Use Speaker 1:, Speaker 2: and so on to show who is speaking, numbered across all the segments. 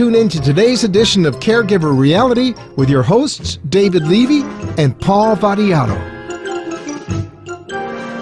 Speaker 1: tune in to today's edition of Caregiver Reality with your hosts, David Levy and Paul Vadiato.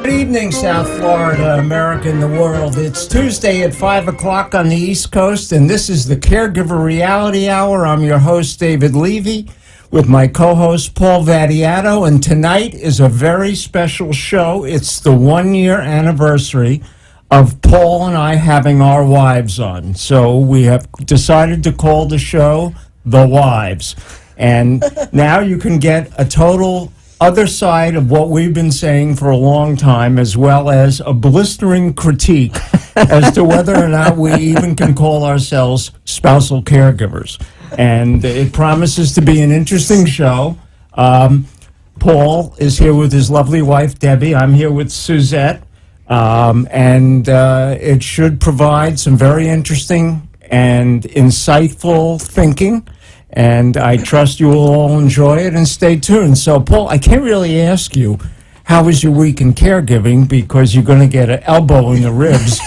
Speaker 2: Good evening, South Florida, America, and the world. It's Tuesday at 5 o'clock on the East Coast, and this is the Caregiver Reality Hour. I'm your host, David Levy, with my co-host, Paul Vadiato, and tonight is a very special show. It's the one-year anniversary of Paul and I having our wives on. So we have decided to call the show The Wives. And now you can get a total other side of what we've been saying for a long time, as well as a blistering critique as to whether or not we even can call ourselves spousal caregivers. And it promises to be an interesting show. Paul is here with his lovely wife, Debbie. I'm here with Suzette. And it should provide some very interesting and insightful thinking, and I trust you will all enjoy it, and stay tuned. So, Paul, I can't really ask you, how was your week in caregiving, because you're going to get an elbow in the ribs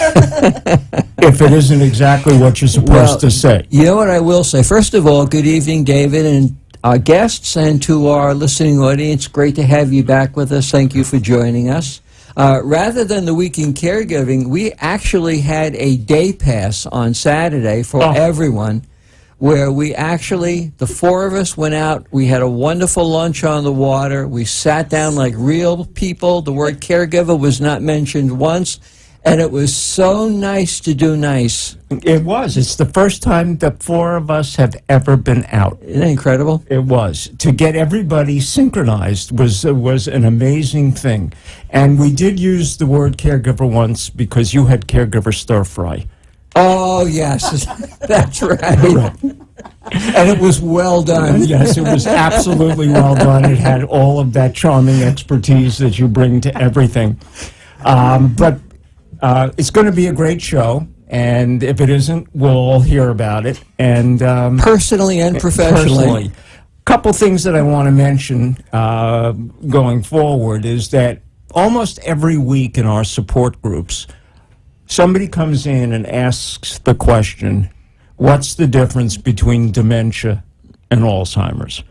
Speaker 2: if it isn't exactly what you're supposed to say.
Speaker 3: You know what I will say? First of all, good evening, David, and our guests, and to our listening audience, great to have you back with us. Thank you for joining us. Rather than the week in caregiving, we actually had a day pass on Saturday for everyone, where we actually, the four of us went out, we had a wonderful lunch on the water, we sat down like real people, the word caregiver was not mentioned once, and it was so nice to do nice.
Speaker 2: It was. It's the first time the four of us have ever been out.
Speaker 3: Isn't that incredible?
Speaker 2: It was. To get everybody synchronized was an amazing thing. And we did use the word caregiver once because you had caregiver stir fry.
Speaker 3: Oh, yes. That's right. And it was well done.
Speaker 2: Yes, it was absolutely well done. It had all of that charming expertise that you bring to everything. But it's going to be a great show. And if it isn't, we'll all hear about it. And
Speaker 3: personally and professionally.
Speaker 2: Couple things that I want to mention going forward is that almost every week in our support groups, somebody comes in and asks the question, what's the difference between dementia and Alzheimer's?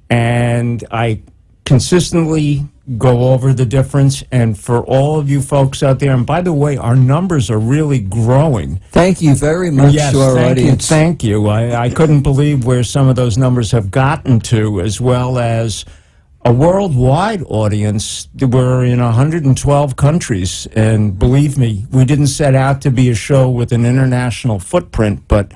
Speaker 2: And I consistently go over the difference, and for all of you folks out there, and by the way, our numbers are really growing.
Speaker 3: Thank you very much to our audience.
Speaker 2: Thank you. I couldn't believe where some of those numbers have gotten to, as well as a worldwide audience. We're in 112 countries, and believe me, we didn't set out to be a show with an international footprint, but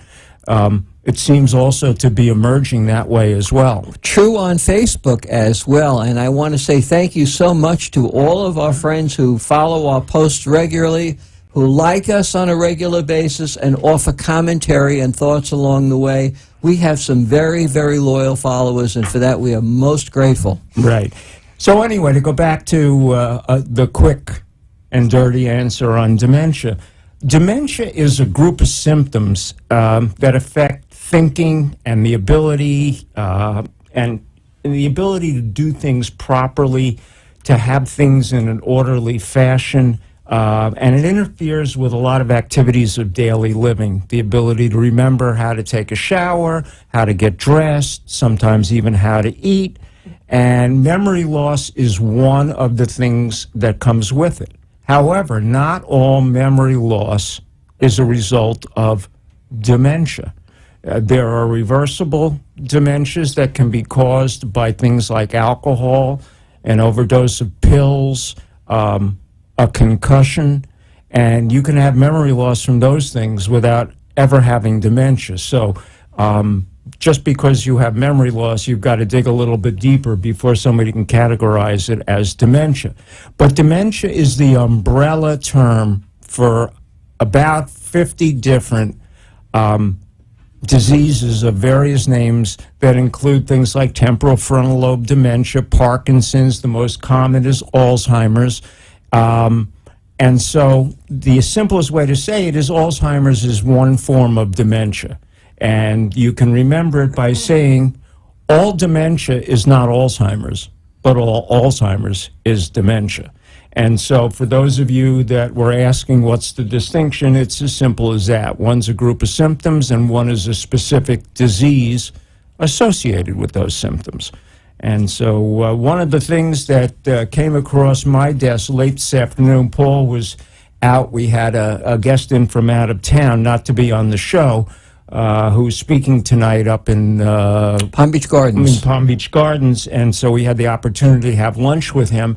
Speaker 2: it seems also to be emerging that way as well.
Speaker 3: True on Facebook as well, and I want to say thank you so much to all of our friends who follow our posts regularly, who like us on a regular basis, and offer commentary and thoughts along the way. We have some very, very loyal followers, and for that we are most grateful.
Speaker 2: Right. So anyway, to go back to the quick and dirty answer on dementia. Dementia is a group of symptoms that affect thinking and the ability to do things properly, to have things in an orderly fashion, and it interferes with a lot of activities of daily living. The ability to remember how to take a shower, how to get dressed, sometimes even how to eat, and memory loss is one of the things that comes with it. However, not all memory loss is a result of dementia. There are reversible dementias that can be caused by things like alcohol, an overdose of pills, a concussion, and you can have memory loss from those things without ever having dementia. So just because you have memory loss, you've got to dig a little bit deeper before somebody can categorize it as dementia. But dementia is the umbrella term for about 50 different diseases of various names that include things like temporal frontal lobe dementia, Parkinson's, the most common is Alzheimer's. And so the simplest way to say it is Alzheimer's is one form of dementia. And you can remember it by saying all dementia is not Alzheimer's, but all Alzheimer's is dementia. And so for those of you that were asking what's the distinction, it's as simple as that. One's a group of symptoms and one is a specific disease associated with those symptoms. And so one of the things that came across my desk late this afternoon, Paul was out. We had a guest in from out of town, not to be on the show, who's speaking tonight up in
Speaker 3: Palm Beach Gardens.
Speaker 2: Palm Beach Gardens. And so we had the opportunity to have lunch with him.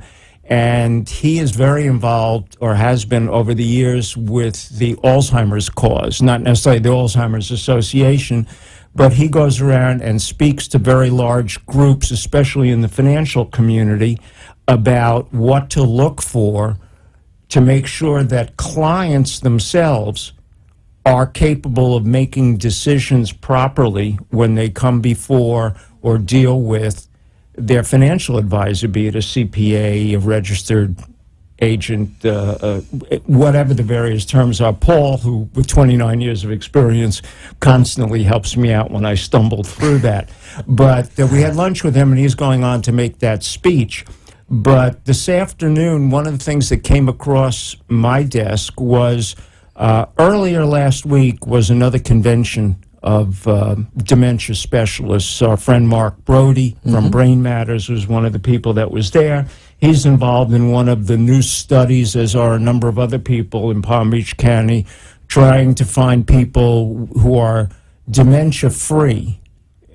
Speaker 2: And he is very involved, or has been over the years, with the Alzheimer's cause, not necessarily the Alzheimer's Association, but he goes around and speaks to very large groups, especially in the financial community, about what to look for to make sure that clients themselves are capable of making decisions properly when they come before or deal with their financial advisor, be it a CPA, a registered agent, whatever the various terms are. Paul, who with 29 years of experience, constantly helps me out when I stumble through that. But we had lunch with him, and he's going on to make that speech. But this afternoon, one of the things that came across my desk was earlier last week was another convention of dementia specialists. Our friend Mark Brody from Brain Matters was one of the people that was there. He's involved in one of the new studies, as are a number of other people in Palm Beach County, trying to find people who are dementia-free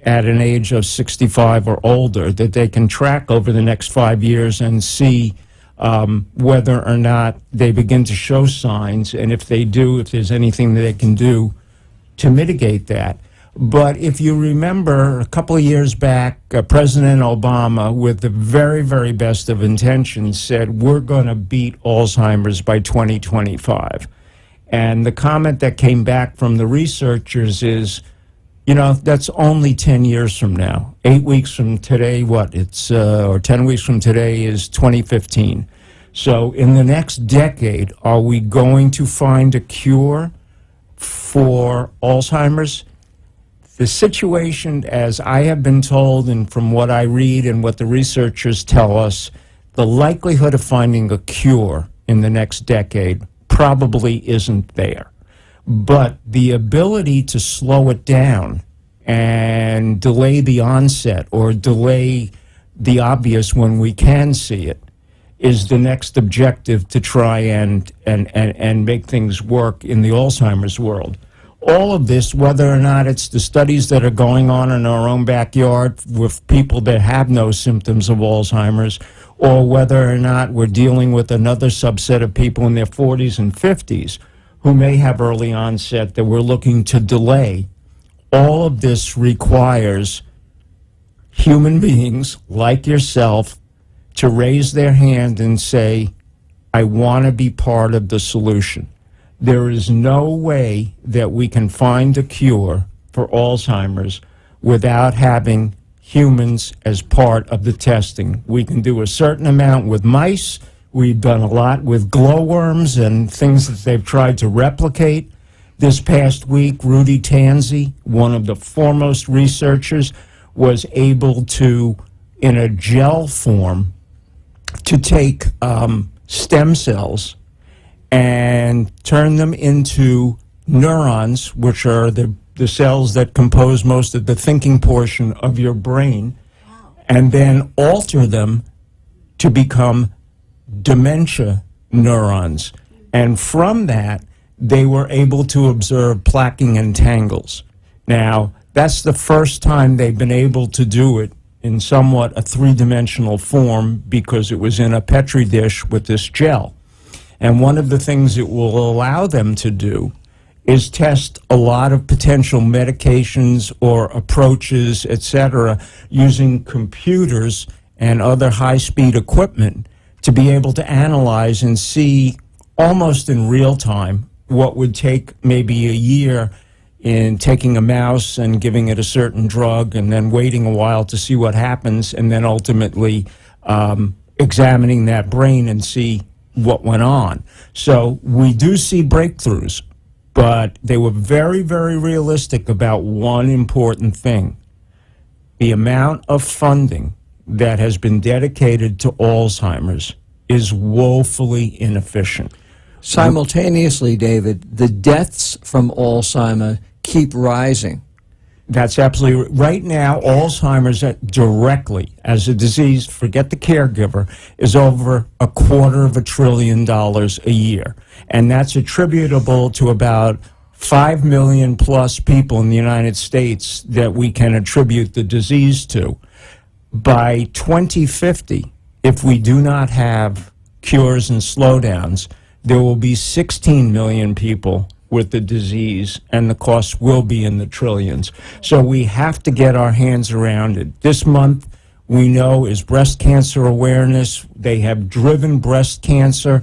Speaker 2: at an age of 65 or older, that they can track over the next 5 years and see whether or not they begin to show signs, and if they do, if there's anything that they can do to mitigate that. But if you remember, a couple of years back, President Obama, with the very, very best of intentions, said, we're going to beat Alzheimer's by 2025. And the comment that came back from the researchers is, you know, that's only 10 years from now. 8 weeks from today, or 10 weeks from today is 2015. So in the next decade, are we going to find a cure for Alzheimer's? The situation, as I have been told, and from what I read and what the researchers tell us, the likelihood of finding a cure in the next decade probably isn't there. But the ability to slow it down and delay the onset, or delay the obvious when we can see it, is the next objective to try and make things work in the Alzheimer's world. All of this, whether or not it's the studies that are going on in our own backyard with people that have no symptoms of Alzheimer's, or whether or not we're dealing with another subset of people in their 40s and 50s who may have early onset that we're looking to delay, all of this requires human beings like yourself to raise their hand and say, I want to be part of the solution. There is no way that we can find a cure for Alzheimer's without having humans as part of the testing. We can do a certain amount with mice. We've done a lot with glowworms and things that they've tried to replicate. This past week, Rudy Tanzi, one of the foremost researchers, was able to, in a gel form, to take stem cells and turn them into neurons, which are the cells that compose most of the thinking portion of your brain, and then alter them to become dementia neurons. And from that, they were able to observe plaquing and tangles. Now, that's the first time they've been able to do it in somewhat a three-dimensional form, because it was in a Petri dish with this gel. And one of the things it will allow them to do is test a lot of potential medications or approaches, etc., using computers and other high-speed equipment to be able to analyze and see almost in real time what would take maybe a year in taking a mouse and giving it a certain drug and then waiting a while to see what happens, and then ultimately examining that brain and see what went on. So we do see breakthroughs, but they were very, very realistic about one important thing. The amount of funding that has been dedicated to Alzheimer's is woefully inefficient.
Speaker 3: Simultaneously, David, the deaths from Alzheimer's keep rising.
Speaker 2: That's absolutely right. Now, Alzheimer's directly as a disease, forget the caregiver, is over $250 billion a year. And that's attributable to about 5 million plus people in the United States that we can attribute the disease to. By 2050, if we do not have cures and slowdowns, there will be 16 million people with the disease, and the cost will be in the trillions. So we have to get our hands around it. This month, we know, is breast cancer awareness. They have driven breast cancer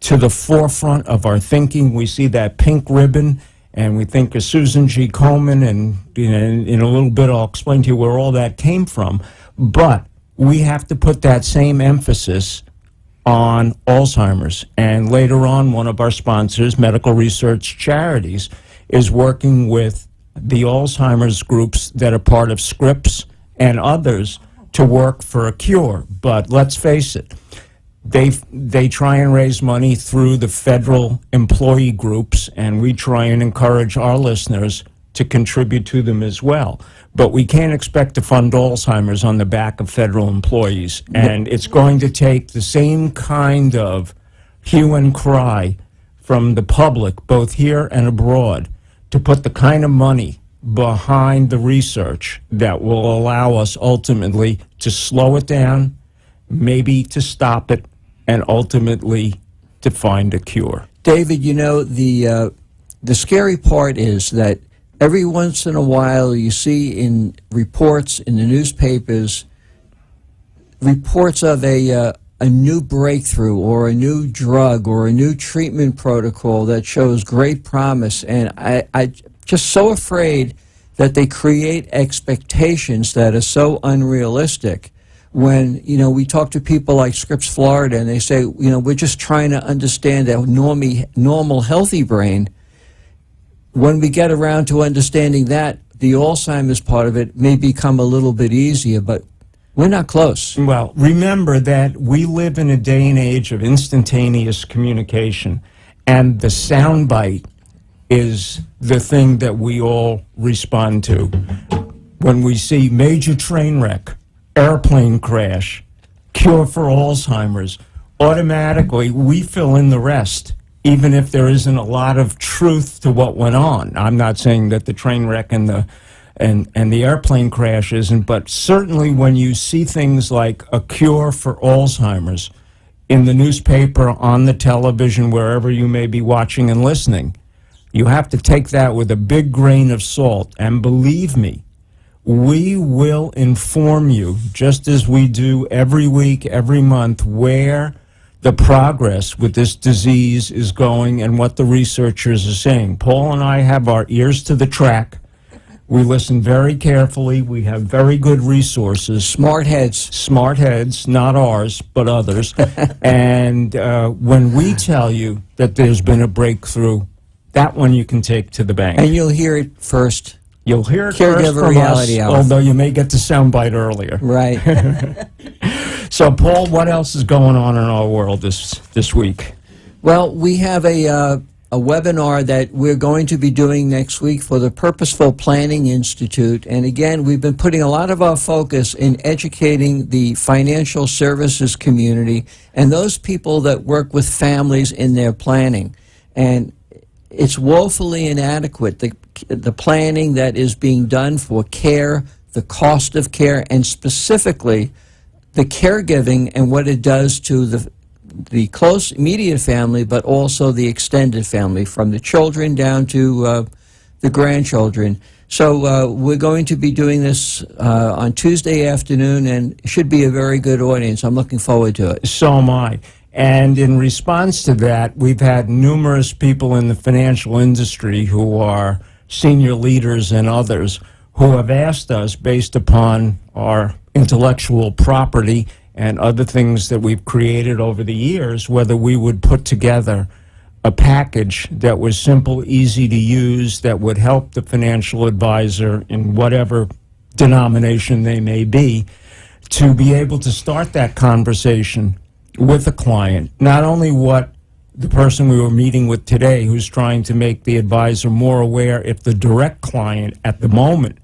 Speaker 2: to the forefront of our thinking. We see that pink ribbon, and we think of Susan G. Komen, and in a little bit I'll explain to you where all that came from. But we have to put that same emphasis on Alzheimer's. And later on, one of our sponsors, Medical Research Charities, is working with the Alzheimer's groups that are part of Scripps and others to work for a cure. But let's face it, they try and raise money through the federal employee groups, and we try and encourage our listeners to contribute to them as well. But we can't expect to fund Alzheimer's on the back of federal employees. And it's going to take the same kind of hue and cry from the public, both here and abroad, to put the kind of money behind the research that will allow us ultimately to slow it down, maybe to stop it, and ultimately to find a cure.
Speaker 3: David, you know, the scary part is that every once in a while you see in reports in the newspapers reports of a new breakthrough or a new drug or a new treatment protocol that shows great promise, and I just so afraid that they create expectations that are so unrealistic. When, you know, we talk to people like Scripps, Florida, and they say, you know, we're just trying to understand a normal, healthy brain. When we get around to understanding that, the Alzheimer's part of it may become a little bit easier, but we're not close.
Speaker 2: Well, remember that we live in a day and age of instantaneous communication, and the soundbite is the thing that we all respond to. When we see major train wreck, airplane crash, cure for Alzheimer's, automatically we fill in the rest, even if there isn't a lot of truth to what went on. I'm not saying that the train wreck and the airplane crash isn't, but certainly when you see things like a cure for Alzheimer's in the newspaper, on the television, wherever you may be watching and listening, you have to take that with a big grain of salt. And believe me, we will inform you, just as we do every week, every month, where the progress with this disease is going and what the researchers are saying. Paul and I have our ears to the track. We listen very carefully. We have very good resources.
Speaker 3: Smart heads.
Speaker 2: Smart heads, not ours, but others. And when we tell you that there's been a breakthrough, that one you can take to the bank.
Speaker 3: And you'll hear it first.
Speaker 2: You'll hear it
Speaker 3: CareGiver
Speaker 2: first from
Speaker 3: Reality
Speaker 2: us,
Speaker 3: Hour.
Speaker 2: although you may get the soundbite earlier.
Speaker 3: Right.
Speaker 2: So, Paul, what else is going on in our world this week?
Speaker 3: Well, we have a webinar that we're going to be doing next week for the Purposeful Planning Institute. And again, we've been putting a lot of our focus in educating the financial services community and those people that work with families in their planning. And it's woefully inadequate, the planning that is being done for care, the cost of care, and specifically the caregiving and what it does to the close immediate family, but also the extended family, from the children down to the grandchildren. So we're going to be doing this on Tuesday afternoon, and it should be a very good audience. I'm looking forward to it.
Speaker 2: So am I. And in response to that, we've had numerous people in the financial industry who are senior leaders and others who have asked us, based upon our intellectual property and other things that we've created over the years, whether we would put together a package that was simple, easy to use, that would help the financial advisor in whatever denomination they may be, to be able to start that conversation with a client, not only what the person we were meeting with today, who's trying to make the advisor more aware if the direct client at the moment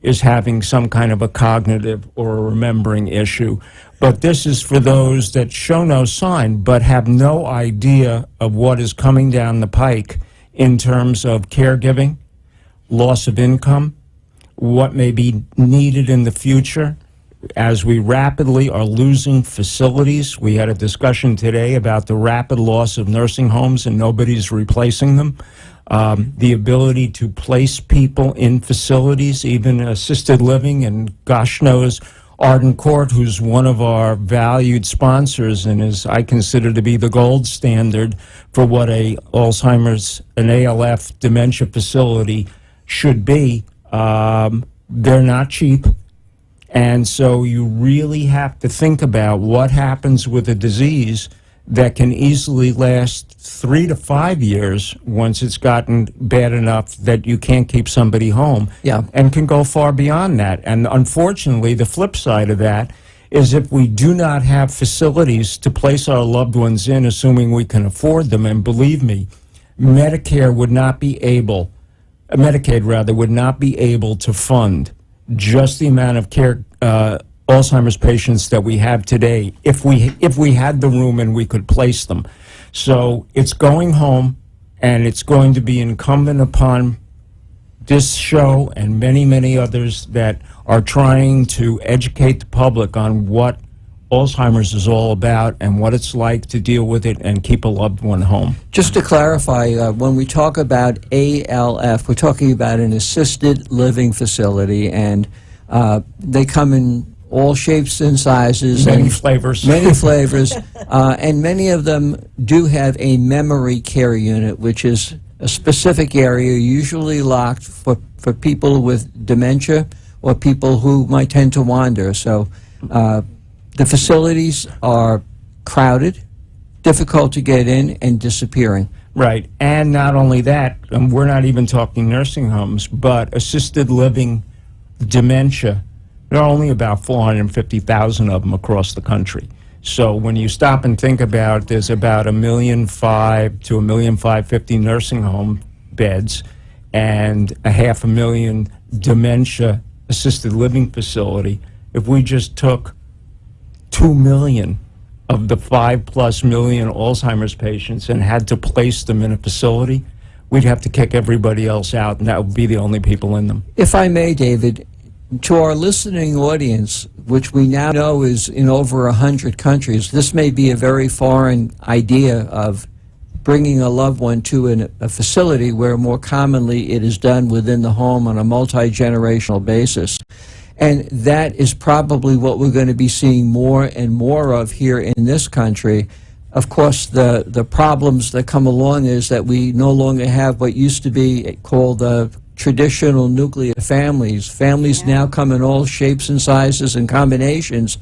Speaker 2: is having some kind of a cognitive or a remembering issue. But this is for those that show no sign but have no idea of what is coming down the pike in terms of caregiving, loss of income, what may be needed in the future. As we rapidly are losing facilities, we had a discussion today about the rapid loss of nursing homes and nobody's replacing them. The ability to place people in facilities, even assisted living, and gosh knows Arden Court, who's one of our valued sponsors and is, I consider, to be the gold standard for what a Alzheimer's, an ALF dementia facility should be. They're not cheap. And so you really have to think about what happens with a disease that can easily last 3 to 5 years once it's gotten bad enough that you can't keep somebody home.
Speaker 3: Yeah.
Speaker 2: And can go far beyond that. And unfortunately, the flip side of that is if we do not have facilities to place our loved ones in, assuming we can afford them, and believe me, Medicaid would not be able to fund just the amount of care Alzheimer's patients that we have today if we had the room and we could place them. So it's going home, and it's going to be incumbent upon this show and many, many others that are trying to educate the public on what Alzheimer's is all about and what it's like to deal with it and keep a loved one home.
Speaker 3: Just to clarify, when we talk about ALF, we're talking about an assisted living facility, and they come in all shapes and sizes.
Speaker 2: Many flavors.
Speaker 3: Many flavors. And many of them do have a memory care unit, which is a specific area usually locked for people with dementia or people who might tend to wander. So the facilities are crowded, difficult to get in, and disappearing.
Speaker 2: Right. And not only that, we're not even talking nursing homes, but assisted living dementia. There are only about 450,000 of them across the country. So when you stop and think about, there's about 1,500,000 to 1,550,000 nursing home beds and 500,000 dementia assisted living facility. If we just took 2 million of the 5+ million Alzheimer's patients and had to place them in a facility, we'd have to kick everybody else out, and that would be the only people in them.
Speaker 3: If I may, David, to our listening audience, which we now know is in over 100 countries, this may be a very foreign idea of bringing a loved one to a facility where more commonly it is done within the home on a multi-generational basis. And that is probably what we're going to be seeing more and more of here in this country. Of course, the problems that come along is that we no longer have what used to be called the traditional nuclear families. Families now come in all shapes and sizes and combinations,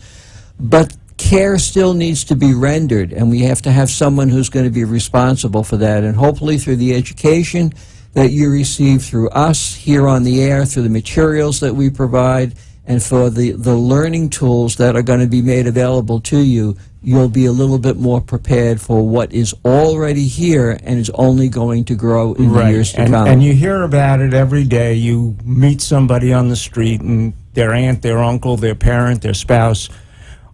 Speaker 3: but care still needs to be rendered, and we have to have someone who's going to be responsible for that. And hopefully through the education that you receive through us here on the air, through the materials that we provide, and for the learning tools that are going to be made available to you, you'll be a little bit more prepared for what is already here and is only going to grow in the years to come.
Speaker 2: And you hear about it every day. You meet somebody on the street, and their aunt, their uncle, their parent, their spouse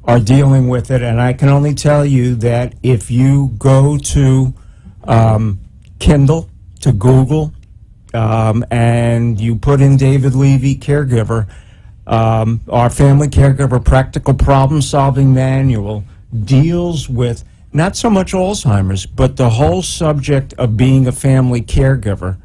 Speaker 2: are dealing with it. And I can only tell you that if you go to Kindle, to Google, and you put in David Levy, caregiver, our Family Caregiver Practical Problem Solving Manual deals with not so much Alzheimer's, but the whole subject of being a family caregiver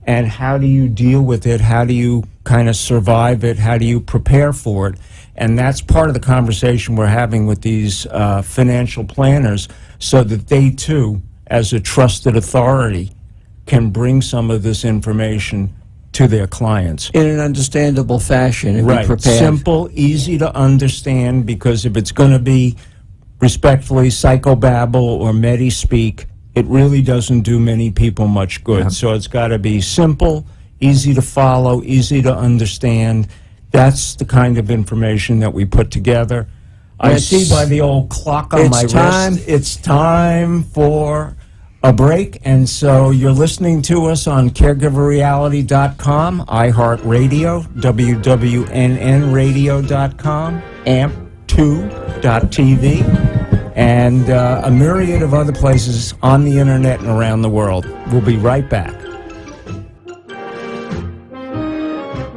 Speaker 2: and how do you deal with it, how do you kind of survive it, how do you prepare for it. And that's part of the conversation we're having with these financial planners so that they too, as a trusted authority, can bring some of this information to their clients.
Speaker 3: In an understandable fashion and be prepared.
Speaker 2: Simple, easy to understand, because if it's going to be respectfully psychobabble or medi-speak, it really doesn't do many people much good. Yeah. So it's got to be simple, easy to follow, easy to understand. That's the kind of information that we put together. I see by the old clock on my wrist, it's time for a break. And so you're listening to us on CareGiverReality.com, iHeartRadio, WWNNRadio.com, AMP2.tv, and a myriad of other places on the internet and around the world. We'll be right back.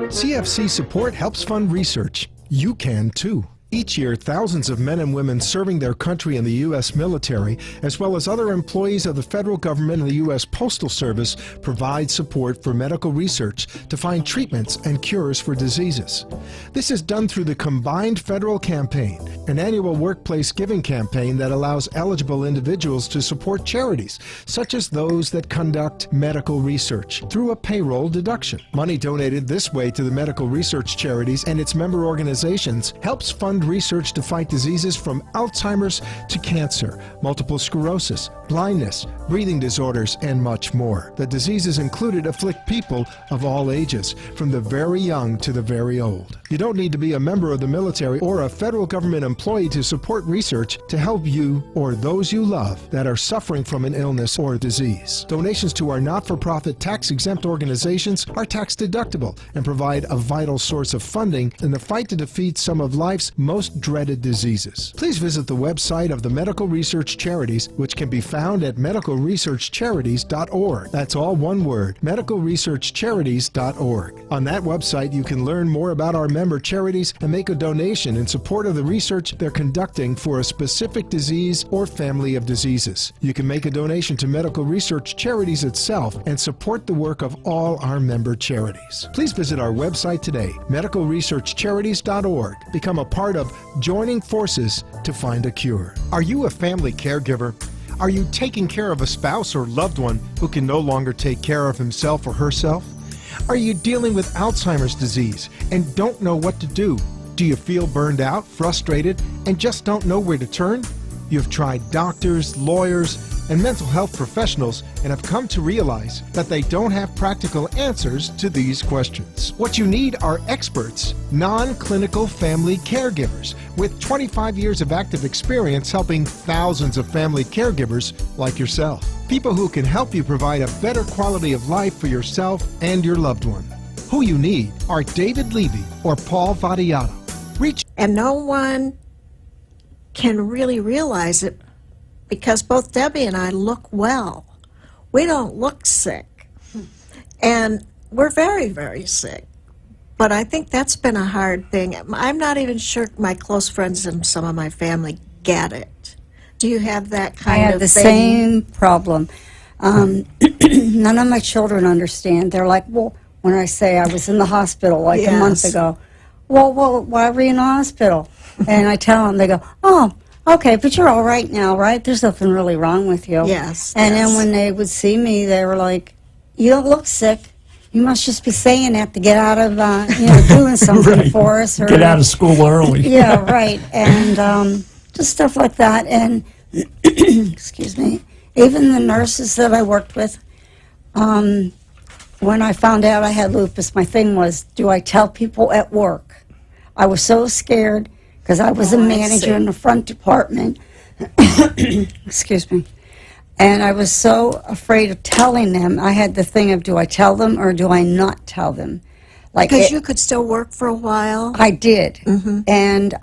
Speaker 1: CFC support helps fund research. You can too. Each year, thousands of men and women serving their country in the U.S. military, as well as other employees of the federal government and the U.S. Postal Service, provide support for medical research to find treatments and cures for diseases. This is done through the Combined Federal Campaign, an annual workplace giving campaign that allows eligible individuals to support charities, such as those that conduct medical research, through a payroll deduction. Money donated this way to the medical research charities and its member organizations helps fund research to fight diseases from Alzheimer's to cancer, multiple sclerosis, blindness, breathing disorders, and much more. The diseases included afflict people of all ages, from the very young to the very old. You don't need to be a member of the military or a federal government employee to support research to help you or those you love that are suffering from an illness or disease. Donations to our not-for-profit tax-exempt organizations are tax-deductible and provide a vital source of funding in the fight to defeat some of life's most dreaded diseases. Please visit the website of the Medical Research Charities, which can be found at medicalresearchcharities.org. That's all one word, medicalresearchcharities.org. On that website, you can learn more about our member charities and make a donation in support of the research they're conducting for a specific disease or family of diseases. You can make a donation to Medical Research Charities itself and support the work of all our member charities. Please visit our website today, medicalresearchcharities.org. Become a part of Joining Forces to Find a Cure. Are you a family caregiver? Are you taking care of a spouse or loved one who can no longer take care of himself or herself? Are you dealing with Alzheimer's disease and don't know what to do? Do you feel burned out, frustrated, and just don't know where to turn? You've tried doctors, lawyers, and mental health professionals and have come to realize that they don't have practical answers to these questions. What you need are experts, non-clinical family caregivers with 25 years of active experience helping thousands of family caregivers like yourself. People who can help you provide a better quality of life for yourself and your loved one. Who you need are David Levy or Paul Vadiato.
Speaker 4: And no one can really realize it because both Debbie and I look well. We don't look sick. And we're very, very sick. But I think that's been a hard thing. I'm not even sure my close friends and some of my family get it. Do you have that kind of thing?
Speaker 5: I have the same problem. None of my children understand. They're like, well, when I say I was in the hospital like a month ago, well, why were you in the hospital? And I tell them, they go, oh, okay, but you're all right now, right? There's nothing really wrong with you.
Speaker 4: Yes.
Speaker 5: And then when they would see me, they were like, you don't look sick. You must just be saying that to get out of, doing something
Speaker 2: Right.
Speaker 5: for us. Or,
Speaker 2: Get out of school early.
Speaker 5: Yeah, right. And just stuff like that. And, excuse me, even the nurses that I worked with, when I found out I had lupus, my thing was, do I tell people at work? I was so scared because I was a manager in the front department. Excuse me. And I was so afraid of telling them. I had the thing of, do I tell them or do I not tell them?
Speaker 4: Because you could still work for a while.
Speaker 5: I did. And,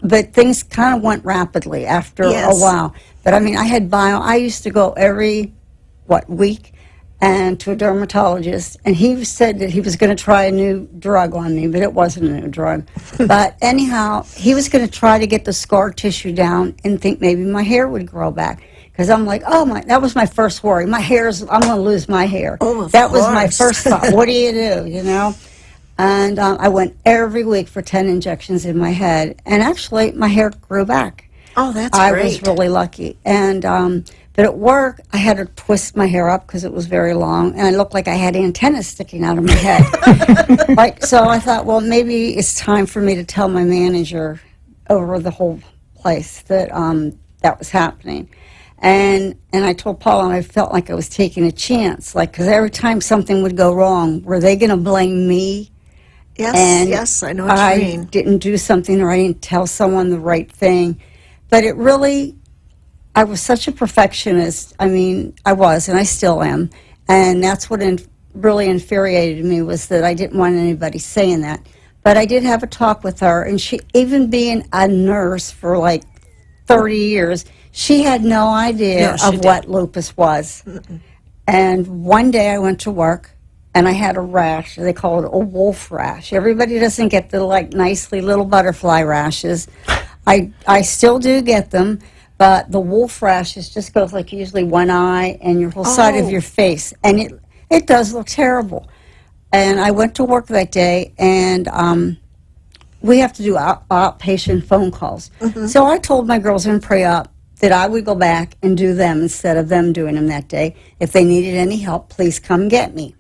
Speaker 5: but things kind of went rapidly after a while. But I mean, I used to go every, week and to a dermatologist, and he said that he was going to try a new drug on me, but it wasn't a new drug. But anyhow, he was going to try to get the scar tissue down and think maybe my hair would grow back. Because I'm like, that was my first worry. I'm going to lose my hair. That was my first thought. What do you do, And I went every week for 10 injections in my head. And actually, my hair grew back.
Speaker 4: Oh, that's
Speaker 5: great. I
Speaker 4: great.
Speaker 5: was really lucky. And but at work, I had to twist my hair up because it was very long, and I looked like I had antennas sticking out of my head. So I thought, well, maybe it's time for me to tell my manager over the whole place that that was happening. And I told Paul, and I felt like I was taking a chance, because every time something would go wrong, were they going to blame me?
Speaker 4: Yes, yes, I know what you mean.
Speaker 5: I didn't do something or I didn't tell someone the right thing. But it really, I was such a perfectionist. I mean, I was, and I still am. And that's what really infuriated me, was that I didn't want anybody saying that. But I did have a talk with her, and she, even being a nurse for like 30 years, she had no idea of what lupus was. And one day I went to work, and I had a rash. They call it a wolf rash. Everybody doesn't get the like nicely little butterfly rashes. I still do get them, but the wolf rashes just goes like usually one eye and your whole side of your face, and it does look terrible. And I went to work that day, and we have to do outpatient phone calls. So I told my girls in pre-op that I would go back and do them instead of them doing them that day. If they needed any help, please come get me.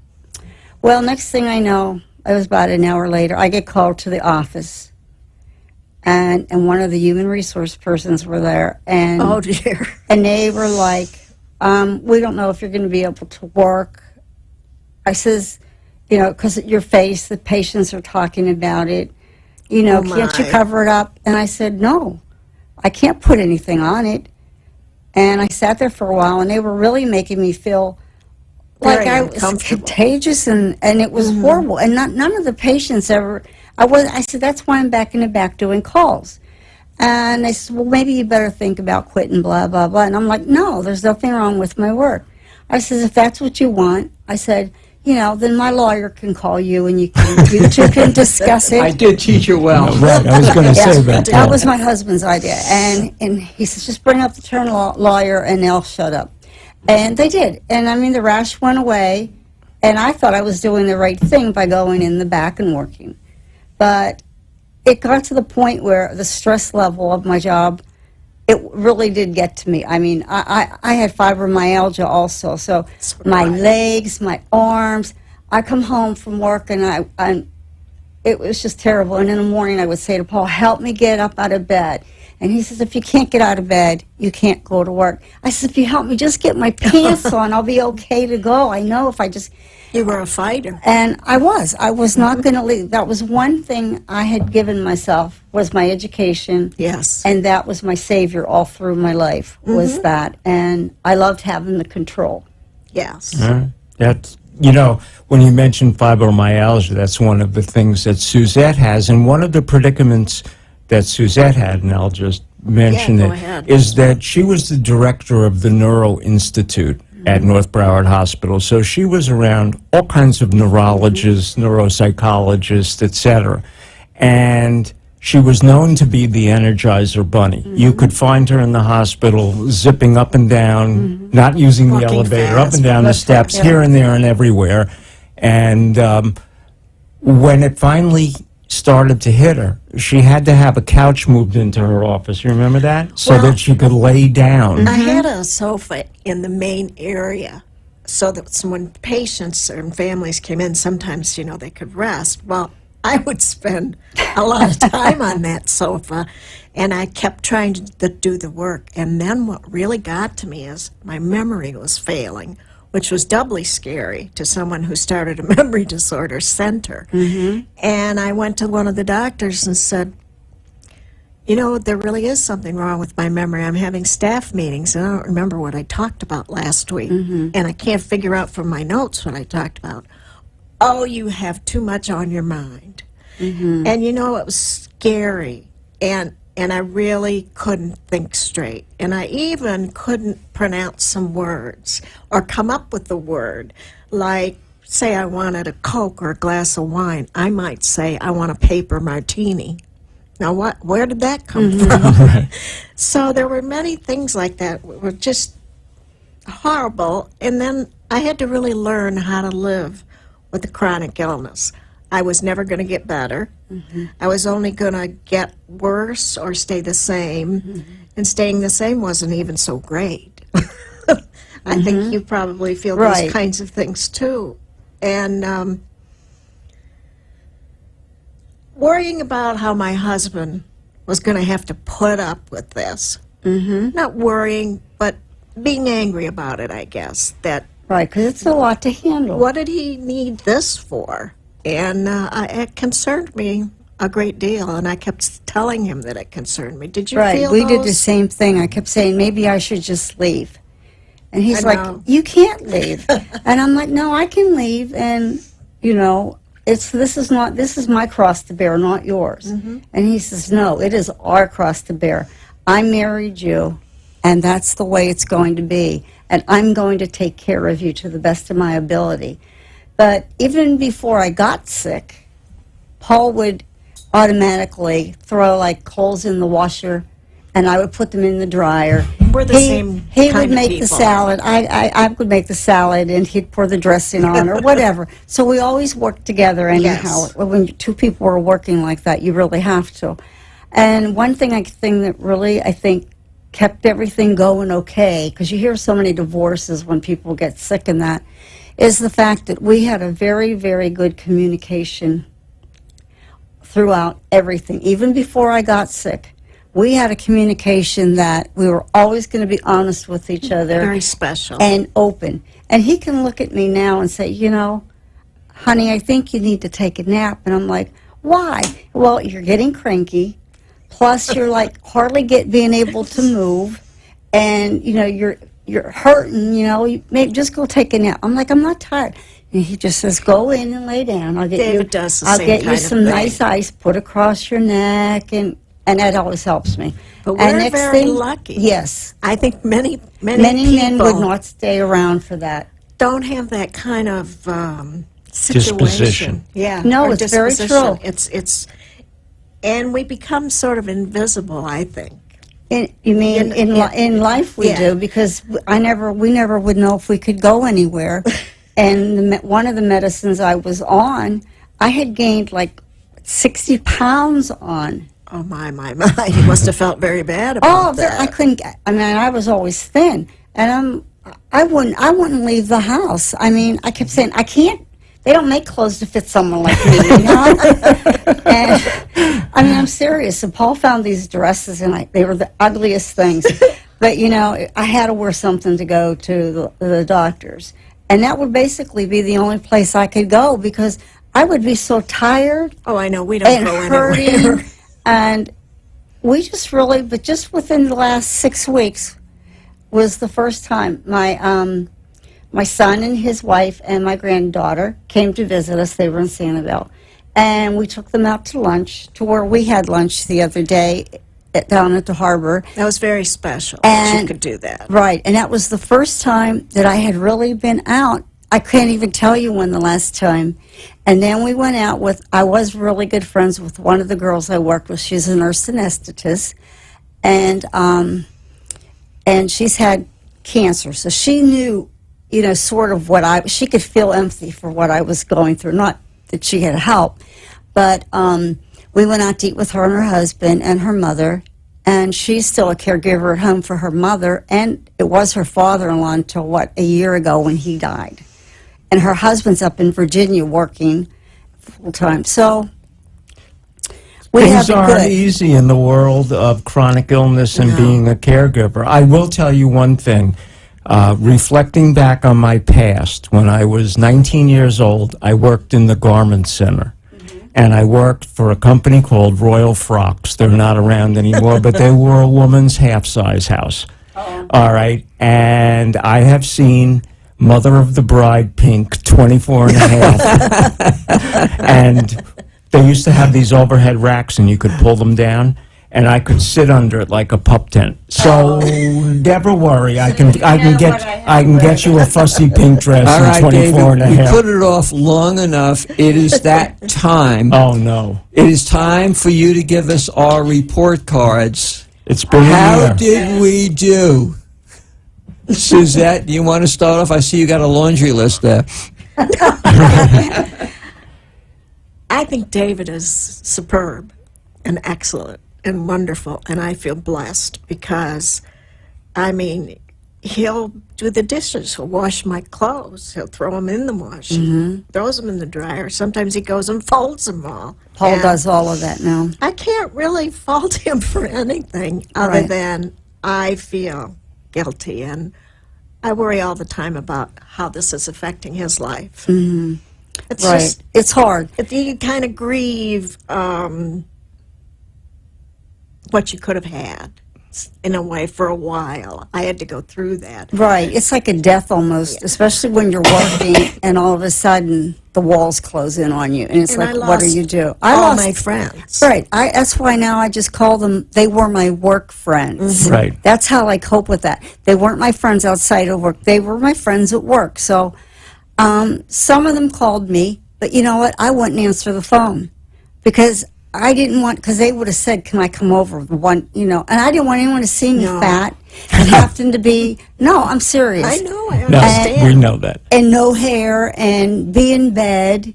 Speaker 5: Well, next thing I know, it was about an hour later, I get called to the office. And one of the human resource persons were there. And,
Speaker 4: oh, dear.
Speaker 5: And they were like, we don't know if you're going to be able to work. I says, you know, because your face, the patients are talking about it. You know, can't you cover it up? And I said, no, I can't put anything on it. And I sat there for a while, and they were really making me feel like I was contagious, and it was horrible. And none of the patients ever, I said, that's why I'm back in the back doing calls. And they said, well, maybe you better think about quitting, blah, blah, blah. And I'm like, no, there's nothing wrong with my work. I said, if that's what you want, I said, you know, then my lawyer can call you, and you two can discuss it.
Speaker 3: I did teach you well.
Speaker 2: Right, I was going to say that.
Speaker 5: That was my husband's idea. And he says, just bring up the attorney lawyer, and they'll shut up. And they did. And, I mean, the rash went away, and I thought I was doing the right thing by going in the back and working. But it got to the point where the stress level of my job, it really did get to me. I mean, I had fibromyalgia also, so my legs, my arms. I come home from work, and it was just terrible. And in the morning, I would say to Paul, help me get up out of bed. And he says, if you can't get out of bed, you can't go to work. I said, if you help me just get my pants on, I'll be okay to go. I know if I just...
Speaker 4: You were a fighter.
Speaker 5: And I was not going to leave. That was one thing I had given myself, was my education.
Speaker 4: Yes.
Speaker 5: And that was my savior all through my life, was that. And I loved having the control.
Speaker 4: Yes.
Speaker 2: That's, you know, when you mentioned fibromyalgia, that's one of the things that Suzette has. And one of the predicaments that Suzette had, and I'll just mention it, is that she was the director of the Neuro Institute at North Broward Hospital. So she was around all kinds of neurologists, neuropsychologists, etc. And she was known to be the Energizer Bunny. You could find her in the hospital zipping up and down, not using the elevator, up and down the steps, here and there and everywhere. And when it finally started to hit her, she had to have a couch moved into her office. You remember that? So that she could lay down.
Speaker 4: I had a sofa in the main area, so that when patients and families came in, sometimes, you know, they could rest. Well, I would spend a lot of time on that sofa, and I kept trying to do the work. And then what really got to me is my memory was failing, which was doubly scary to someone who started a memory disorder center. And I went to one of the doctors and said, you know, there really is something wrong with my memory. I'm having staff meetings, and I don't remember what I talked about last week. And I can't figure out from my notes what I talked about. Oh, you have too much on your mind. And, you know, it was scary. And I really couldn't think straight. And I even couldn't pronounce some words or come up with the word. Like, say I wanted a Coke or a glass of wine, I might say I want a paper martini. Now, where did that come from? So there were many things like that were just horrible. And then I had to really learn how to live with the chronic illness. I was never going to get better. I was only going to get worse or stay the same. And staying the same wasn't even so great. I think you probably feel those kinds of things too. And worrying about how my husband was going to have to put up with this. Not worrying, but being angry about it, I guess. That
Speaker 5: right, because it's a lot to handle.
Speaker 4: What did he need this for? And it concerned me a great deal, and I kept telling him that it concerned me. Did you
Speaker 5: Right.
Speaker 4: feel
Speaker 5: We
Speaker 4: those?
Speaker 5: did the same thing. I kept saying, maybe I should just leave. And he's
Speaker 4: I
Speaker 5: like,
Speaker 4: know.
Speaker 5: you can't leave. And I'm like, no, I can leave. And, you know, this is my cross to bear, not yours.
Speaker 4: Mm-hmm.
Speaker 5: And he says, no, it is our cross to bear. I married you, and that's the way it's going to be. And I'm going to take care of you to the best of my ability. But even before I got sick, Paul would automatically throw like coals in the washer, and I would put them in the dryer.
Speaker 4: We're the same
Speaker 5: He
Speaker 4: kind
Speaker 5: would
Speaker 4: of
Speaker 5: make the
Speaker 4: people.
Speaker 5: salad. I would make the salad, and he'd pour the dressing on or whatever. So we always worked together anyhow.
Speaker 4: Yes.
Speaker 5: When two people are working like that, you really have to. And one thing that really, I think, kept everything going okay, because you hear so many divorces when people get sick and that, is the fact that we had a very, very good communication throughout everything. Even before I got sick, we had a communication that we were always going to be honest with each other.
Speaker 4: Very special.
Speaker 5: And open. And he can look at me now and say, you know, honey, I think you need to take a nap. And I'm like, why? Well, you're getting cranky. Plus, you're like hardly being able to move. And, you know, you're hurting, you know, maybe just go take a nap. I'm like, I'm not tired. And he just says, go in and lay down.
Speaker 4: David does the
Speaker 5: I'll
Speaker 4: same
Speaker 5: get you
Speaker 4: kind of
Speaker 5: some
Speaker 4: thing.
Speaker 5: nice ice, put across your neck, and that always helps me.
Speaker 4: But
Speaker 5: And
Speaker 4: we're
Speaker 5: next
Speaker 4: very
Speaker 5: thing-
Speaker 4: lucky.
Speaker 5: Yes.
Speaker 4: I think many
Speaker 5: Many men
Speaker 4: people
Speaker 5: would not stay around for that.
Speaker 4: don't have that kind of situation.
Speaker 2: Disposition.
Speaker 4: Yeah.
Speaker 5: No,
Speaker 4: or
Speaker 5: it's very
Speaker 4: disposition.
Speaker 5: true.
Speaker 4: It's and we become sort of invisible, I think.
Speaker 5: You mean in life we
Speaker 4: Yeah.
Speaker 5: do, because we never would know if we could go anywhere. And one of the medicines I was on, I had gained like 60 pounds on.
Speaker 4: Oh my! You must have felt very bad about that.
Speaker 5: I couldn't. I mean, I was always thin, and I wouldn't leave the house. I mean, I kept saying, I can't. They don't make clothes to fit someone like me, you know. And I mean, I'm serious. And Paul found these dresses, and they were the ugliest things. But you know, I had to wear something to go to the doctors, and that would basically be the only place I could go because I would be so tired
Speaker 4: Oh, I know. We don't
Speaker 5: and
Speaker 4: go
Speaker 5: hurting.
Speaker 4: anywhere.
Speaker 5: And we just really, but just within the last 6 weeks was the first time my son and his wife and my granddaughter came to visit us. They were in Sanibel. And we took them out to lunch, to where we had lunch the other day down at the harbor.
Speaker 4: That was very special that you
Speaker 5: And-
Speaker 4: could do that.
Speaker 5: Right, and that was the first time that I had really been out. I can't even tell you when the last time. And then we went out I was really good friends with one of the girls I worked with. She's a nurse anesthetist, and she's had cancer. So she knew, you know, sort of she could feel empathy for what I was going through. Not that she had help, but we went out to eat with her and her husband and her mother. And she's still a caregiver at home for her mother, and it was her father-in-law until, a year ago when he died. And her husband's up in Virginia working full-time. So we
Speaker 2: Things
Speaker 5: have it
Speaker 2: aren't
Speaker 5: good.
Speaker 2: easy in the world of chronic illness and being a caregiver. I will tell you one thing. Reflecting back on my past, when I was 19 years old, I worked in the garment center. And I worked for a company called Royal Frocks. They're not around anymore, but they were a woman's half-size house. All right. And I have seen Mother of the Bride pink 24 and a half. And they used to have these overhead racks, and you could pull them down. And I could sit under it like a pup tent. So never worry, I can get you a fussy pink dress
Speaker 3: All
Speaker 2: in
Speaker 3: right,
Speaker 2: 24
Speaker 3: David,
Speaker 2: and a
Speaker 3: we
Speaker 2: half.
Speaker 3: put it off long enough. It is that time.
Speaker 2: Oh no,
Speaker 3: It is time for you to give us our report cards.
Speaker 2: it's been a
Speaker 3: How
Speaker 2: year.
Speaker 3: did we do? Suzette, you want to start off? I see you got a laundry list there.
Speaker 4: I think David is superb and excellent and wonderful, and I feel blessed because, I mean, he'll do the dishes, he'll wash my clothes, he'll throw them in the wash, throws them in the dryer. Sometimes he goes and folds them all.
Speaker 5: Paul
Speaker 4: And
Speaker 5: does all of that now.
Speaker 4: I can't really fault him for anything other
Speaker 5: Right.
Speaker 4: than I feel guilty, and I worry all the time about how this is affecting his life. It's
Speaker 5: Right.
Speaker 4: just,
Speaker 5: It's hard.
Speaker 4: you kind of grieve what you could have had in a way for a while. I had to go through that.
Speaker 5: Right. It's like a death almost, especially when you're working and all of a sudden the walls close in on you. And it's
Speaker 4: And I
Speaker 5: like, what do
Speaker 4: lost
Speaker 5: you do?
Speaker 4: all my friends.
Speaker 5: Right. That's why now I just call them, they were my work friends.
Speaker 2: Right.
Speaker 5: That's how I cope with that. They weren't my friends outside of work. They were my friends at work. So some of them called me, but you know what? I wouldn't answer the phone because I didn't want, because they would have said, can I come over? And I didn't want anyone to see me
Speaker 4: No.
Speaker 5: fat and having to be, no, I'm serious.
Speaker 4: I know, I
Speaker 2: No,
Speaker 4: understand.
Speaker 2: we know that.
Speaker 5: And no hair and be in bed.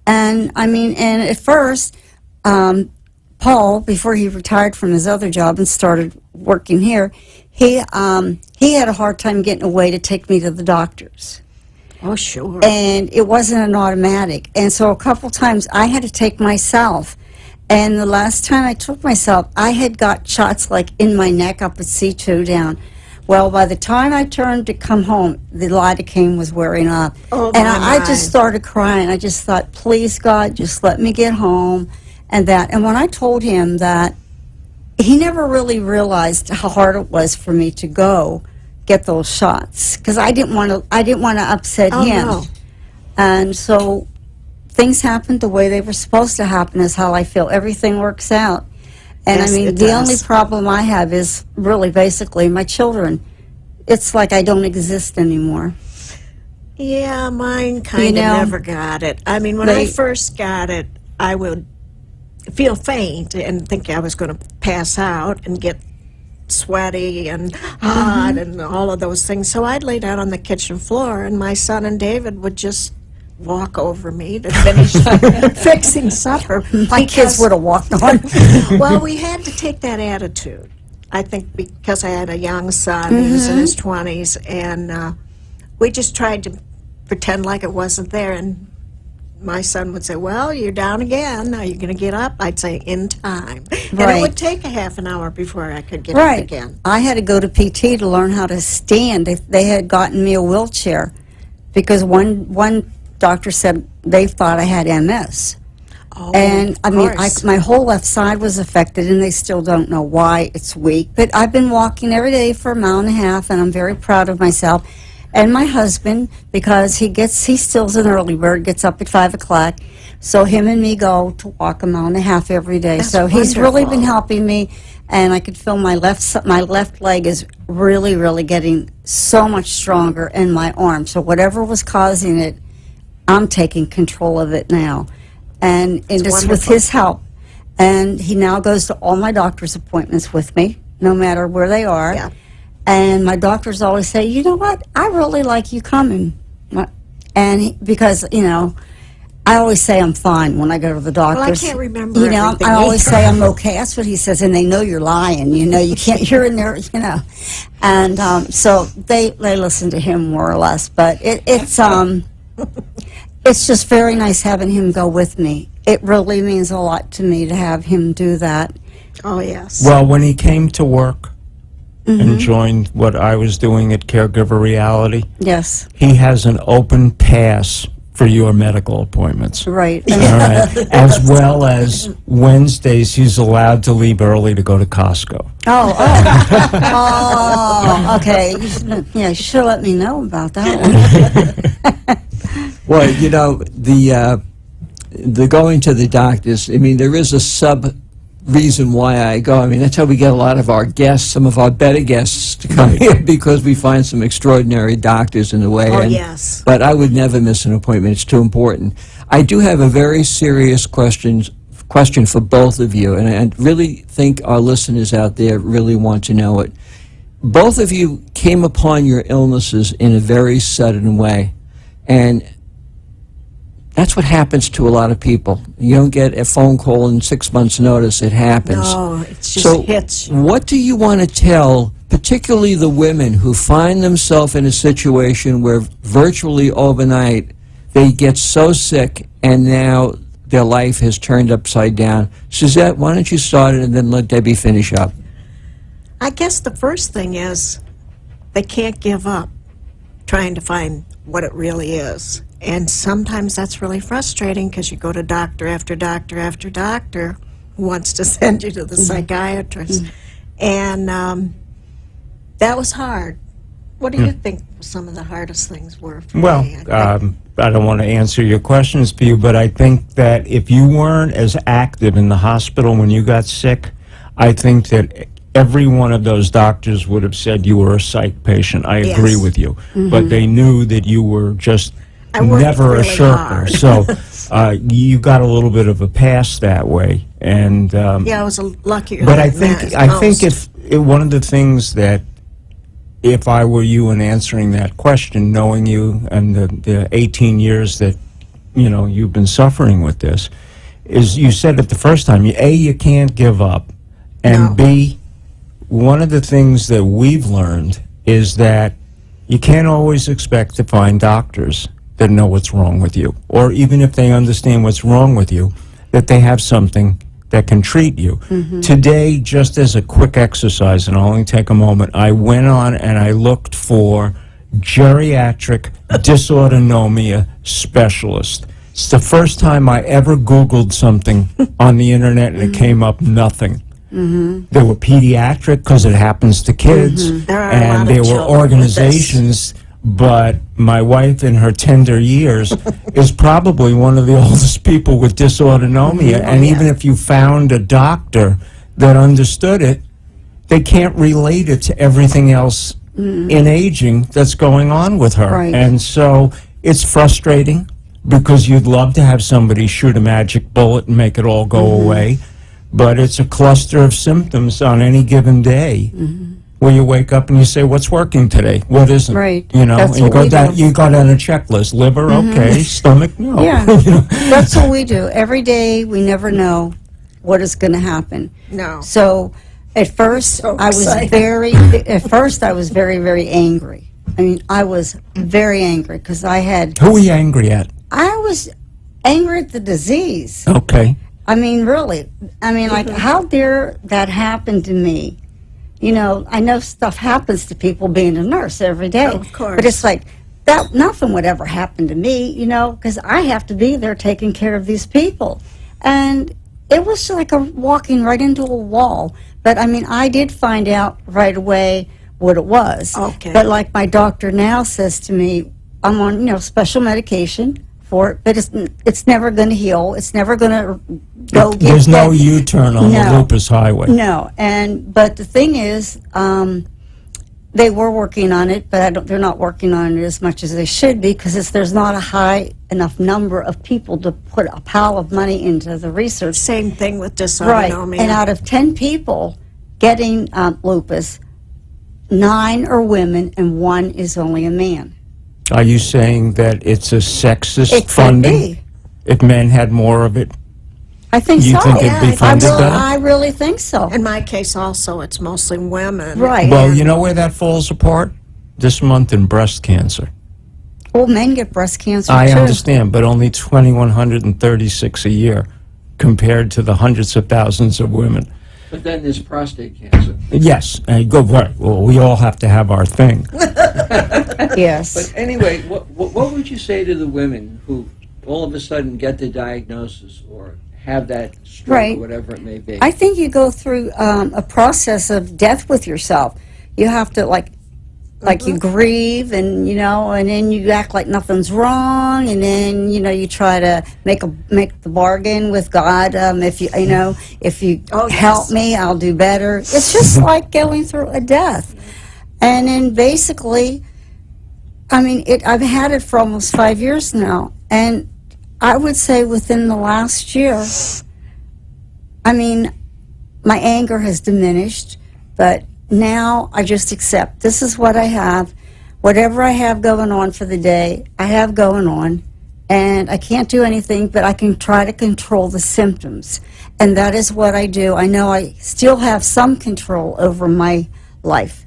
Speaker 5: And and at first, Paul, before he retired from his other job and started working here, he had a hard time getting away to take me to the doctors.
Speaker 4: Oh, sure.
Speaker 5: And it wasn't an automatic. And so a couple times I had to take myself. And the last time I took myself, I had got shots like in my neck up at C2 down. Well, by the time I turned to come home, the lidocaine was wearing off.
Speaker 4: Oh,
Speaker 5: and
Speaker 4: my.
Speaker 5: I just started crying. I just thought, please, God, just let me get home. And when I told him that, he never really realized how hard it was for me to go get those shots because I didn't want to upset
Speaker 4: Oh,
Speaker 5: him.
Speaker 4: no.
Speaker 5: And so things happened the way they were supposed to happen is how I feel. Everything works out. And
Speaker 4: Yes, it
Speaker 5: the
Speaker 4: does.
Speaker 5: only problem I have is really basically my children. It's like I don't exist anymore.
Speaker 4: Yeah, mine kind of
Speaker 5: You know,
Speaker 4: never got it. I mean, when I
Speaker 5: they-
Speaker 4: first got it, I would feel faint and think I was going to pass out and get sweaty and hot and all of those things. So I'd lay down on the kitchen floor, and my son and David would just walk over me to finish fixing supper.
Speaker 5: My kids would have walked on.
Speaker 4: Well, we had to take that attitude. I think because I had a young son, he was in his 20s, and we just tried to pretend like it wasn't there. And my son would say, well, you're down again. Are you going to get up? I'd say, in time. And
Speaker 5: Right.
Speaker 4: it would take a half an hour before I could get up
Speaker 5: Right.
Speaker 4: again.
Speaker 5: I had to go to PT to learn how to stand. They had gotten me a wheelchair because one doctor said they thought I had MS.
Speaker 4: Oh,
Speaker 5: And
Speaker 4: of course.
Speaker 5: my whole left side was affected, and they still don't know why it's weak. But I've been walking every day for a mile and a half, and I'm very proud of myself. And my husband, because he still's an early bird, gets up at 5 o'clock. So him and me go to walk a mile and a half every day.
Speaker 4: That's
Speaker 5: so he's really
Speaker 4: wonderful.
Speaker 5: been helping me, and I could feel my left leg is really, really getting so much stronger, and my arm. So whatever was causing it, I'm taking control of it now. And it's with
Speaker 4: wonderful.
Speaker 5: his help. And he now goes to all my doctor's appointments with me, no matter where they are.
Speaker 4: Yeah.
Speaker 5: And my doctors always say, you know what, I really like you coming. Because, I always say I'm fine when I go to the doctors.
Speaker 4: can't remember
Speaker 5: You know,
Speaker 4: everything
Speaker 5: I always
Speaker 4: either.
Speaker 5: say I'm okay. That's what he says, and they know you're lying. You can't. You're in there. And so they listen to him more or less. But it's just very nice having him go with me. It really means a lot to me to have him do that.
Speaker 4: Oh, yes.
Speaker 2: Well, when he came to work and joined what I was doing at Caregiver Reality,
Speaker 5: Yes,
Speaker 2: he has an open pass for your medical appointments.
Speaker 5: right.
Speaker 2: All right. As well as Wednesdays, he's allowed to leave early to go to Costco.
Speaker 5: Oh, okay. You should let me know about that one.
Speaker 3: Well, the going to the doctors, I mean, there is a sub reason why I go. I mean, that's how we get a lot of our guests, some of our better guests to come here because we find some extraordinary doctors in the way.
Speaker 4: Oh, yes.
Speaker 3: But I would never miss an appointment. It's too important. I do have a very serious question for both of you, and I really think our listeners out there really want to know it. Both of you came upon your illnesses in a very sudden way, and that's what happens to a lot of people. You don't get a phone call in 6 months' notice. It happens.
Speaker 4: No, it just
Speaker 3: So
Speaker 4: hits you.
Speaker 3: what do you want to tell, particularly the women who find themselves in a situation where virtually overnight they get so sick and now their life has turned upside down? Suzette, why don't you start it and then let Debbie finish up?
Speaker 4: I guess the first thing is they can't give up trying to find what it really is. And sometimes that's really frustrating because you go to doctor after doctor after doctor who wants to send you to the psychiatrist. And that was hard. What do you think some of the hardest things were for
Speaker 2: Well,
Speaker 4: me?
Speaker 2: I don't want to answer your questions for you, but I think that if you weren't as active in the hospital when you got sick, I think that every one of those doctors would have said you were a psych patient. I agree
Speaker 4: Yes.
Speaker 2: with you. But they knew that you were just
Speaker 4: I worked
Speaker 2: never a
Speaker 4: really
Speaker 2: shirker.
Speaker 4: hard.
Speaker 2: So you got a little bit of a pass that way. And
Speaker 4: Yeah, I was luckier
Speaker 2: but
Speaker 4: than
Speaker 2: I think
Speaker 4: most.
Speaker 2: if one of the things that if I were you in answering that question, knowing you and the 18 years that you've been suffering with this, is you said it the first time. A, you can't give up, and
Speaker 4: No.
Speaker 2: B, one of the things that we've learned is that you can't always expect to find doctors that know what's wrong with you, or even if they understand what's wrong with you, that they have something that can treat you. Today, just as a quick exercise, and I'll only take a moment, I went on and I looked for geriatric dysautonomia specialist. It's the first time I ever Googled something on the internet and it came up nothing. There were pediatric because it happens to kids,
Speaker 4: There are a lot
Speaker 2: and
Speaker 4: of
Speaker 2: there were
Speaker 4: children with
Speaker 2: organizations. But my wife, in her tender years, is probably one of the oldest people with dysautonomia. And even if you found a doctor that understood it, they can't relate it to everything else in aging that's going on with her.
Speaker 5: Right.
Speaker 2: And so it's frustrating because you'd love to have somebody shoot a magic bullet and make it all go away. But it's a cluster of symptoms on any given day. Where you wake up and you say, "What's working today? What isn't?"
Speaker 5: Right.
Speaker 2: You know,
Speaker 5: That's
Speaker 2: and you
Speaker 5: what
Speaker 2: go
Speaker 5: we
Speaker 2: down.
Speaker 5: do.
Speaker 2: You go down a checklist: liver, okay; stomach, no.
Speaker 5: Yeah,
Speaker 2: You know?
Speaker 5: that's what we do. Every day, we never know what is going to happen.
Speaker 4: No.
Speaker 5: So, at first,
Speaker 4: So
Speaker 5: I was
Speaker 4: exciting.
Speaker 5: very, very angry. I mean, I was very angry because
Speaker 2: Who are you angry at?
Speaker 5: I was angry at the disease.
Speaker 2: Okay.
Speaker 5: I mean, really. I mean, like, how dare that happen to me? You know, I know stuff happens to people being a nurse every day.
Speaker 4: Oh, of course.
Speaker 5: But it's like, that nothing would ever happen to me, you know, because I have to be there taking care of these people. And it was like walking right into a wall. But, I mean, I did find out right away what it was.
Speaker 4: Okay.
Speaker 5: But like my doctor now says to me, I'm on, special medication for it, but it's never going to heal. It's never going to go get
Speaker 2: There's no
Speaker 5: that-
Speaker 2: U-turn on the
Speaker 5: No.
Speaker 2: lupus highway.
Speaker 5: No, but the thing is, they were working on it, but they're not working on it as much as they should be because there's not a high enough number of people to put a pile of money into the research.
Speaker 4: Same thing with
Speaker 5: Right,
Speaker 4: dysautonomia.
Speaker 5: and out of 10 people getting lupus, 9 are women and 1 is only a man.
Speaker 2: Are you saying that it's a sexist
Speaker 5: It could
Speaker 2: funding?
Speaker 5: be.
Speaker 2: If men had more of it,
Speaker 5: I think
Speaker 2: you
Speaker 5: so.
Speaker 2: think it'd be
Speaker 4: Yeah, I
Speaker 2: funded
Speaker 4: think so.
Speaker 2: better?
Speaker 5: I really think so.
Speaker 4: In my case also, it's mostly women.
Speaker 5: Right.
Speaker 2: Well,
Speaker 4: And-
Speaker 2: you know where that falls apart? This month in breast cancer.
Speaker 5: Well, men get breast cancer
Speaker 2: I
Speaker 5: too.
Speaker 2: understand, but only 2,136 a year compared to the hundreds of thousands of women.
Speaker 3: But then there's prostate cancer.
Speaker 2: Yes, go right. Well, we all have to have our thing.
Speaker 5: Yes.
Speaker 3: But anyway, what would you say to the women who all of a sudden get the diagnosis or have that stroke
Speaker 5: Right.
Speaker 3: or whatever it may be?
Speaker 5: I think you go through a process of death with yourself. You have to like you grieve, and and then you act like nothing's wrong, and then you try to make the bargain with God. If you
Speaker 4: Oh, yes.
Speaker 5: help me, I'll do better. It's just like going through a death, and then basically, I mean, I've had it for almost 5 years now, and I would say within the last year, I mean, my anger has diminished, but now I just accept this is what I have. Whatever I have going on for the day, I have going on, and I can't do anything, but I can try to control the symptoms. And that is what I do. I know I still have some control over my life.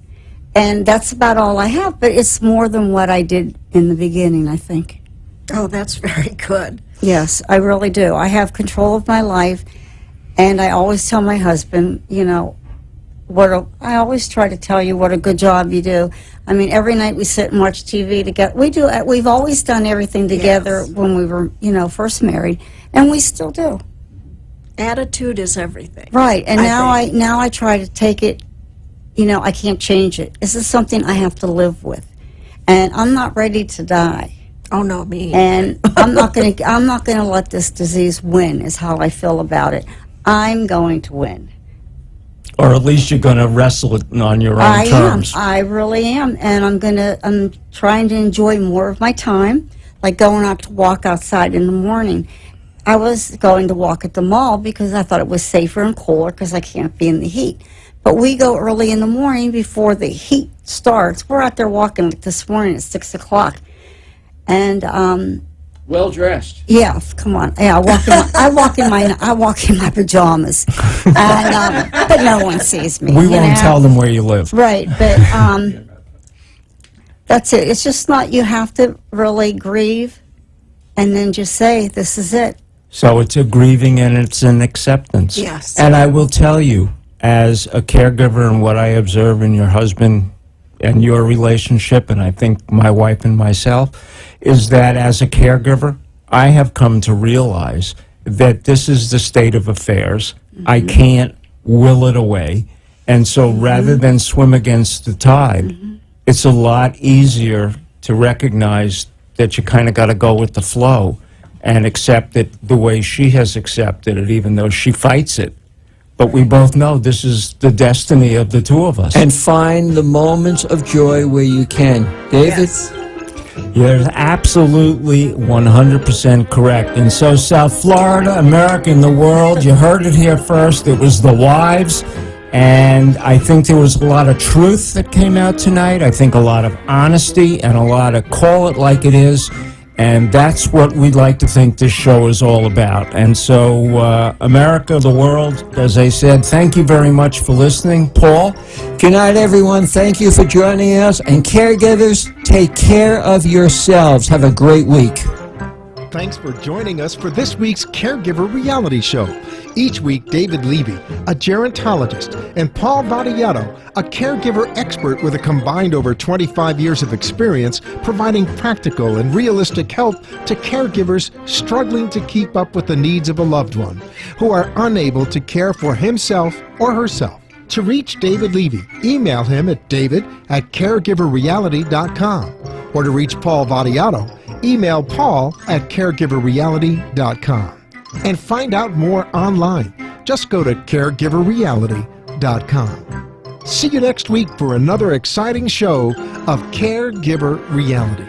Speaker 5: And that's about all I have, but it's more than what I did in the beginning, I think.
Speaker 4: Oh, that's very good.
Speaker 5: Yes, I really do. I have control of my life, and I always tell my husband, I always try to tell you what a good job you do. I mean, every night we sit and watch TV together. We've always done everything together when we were, first married, and we still do.
Speaker 4: Attitude is everything.
Speaker 5: Right, and now I try to take it, I can't change it. This is something I have to live with. And I'm not ready to die.
Speaker 4: Oh, no, me.
Speaker 5: And I'm not going to let this disease win, is how I feel about it. I'm going to win.
Speaker 2: Or at least you're going to wrestle it on your own terms.
Speaker 5: I really am. And I'm trying to enjoy more of my time, like going out to walk outside in the morning. I was going to walk at the mall because I thought it was safer and cooler because I can't be in the heat. But we go early in the morning before the heat starts. We're out there walking this morning at 6 o'clock. And
Speaker 3: Well dressed.
Speaker 5: yeah, come on. Yeah, I walk in my pajamas, and, but no one sees me.
Speaker 2: We won't tell them where you live.
Speaker 5: Right, but that's it. It's just not. You have to really grieve, and then just say, "This is it."
Speaker 2: So it's a grieving and it's an acceptance.
Speaker 4: Yes.
Speaker 2: And I will tell you, as a caregiver and what I observe in your husband and your relationship, and I think my wife and myself, is that as a caregiver, I have come to realize that this is the state of affairs. I can't will it away. And so rather than swim against the tide, it's a lot easier to recognize that you kind of got to go with the flow and accept it the way she has accepted it, even though she fights it. But we both know this is the destiny of the two of us.
Speaker 3: And find the moments of joy where you can. David?
Speaker 4: Yes.
Speaker 2: You're absolutely 100% correct. And so South Florida, America, and the world, you heard it here first. It was the wives. And I think there was a lot of truth that came out tonight. I think a lot of honesty and a lot of call it like it is. And that's what we'd like to think this show is all about. And so, America, the world, as I said, thank you very much for listening. Paul?
Speaker 3: Good night, everyone. Thank you for joining us. And caregivers, take care of yourselves. Have a great week.
Speaker 1: Thanks for joining us for this week's Caregiver Reality Show. Each week, David Levy, a gerontologist, and Paul Vadiato, a caregiver expert with a combined over 25 years of experience, providing practical and realistic help to caregivers struggling to keep up with the needs of a loved one who are unable to care for himself or herself. To reach David Levy, email him at david@caregiverreality.com. Or to reach Paul Vadiato, email paul@caregiverreality.com. And find out more online. Just go to caregiverreality.com. See you next week for another exciting show of Caregiver Reality.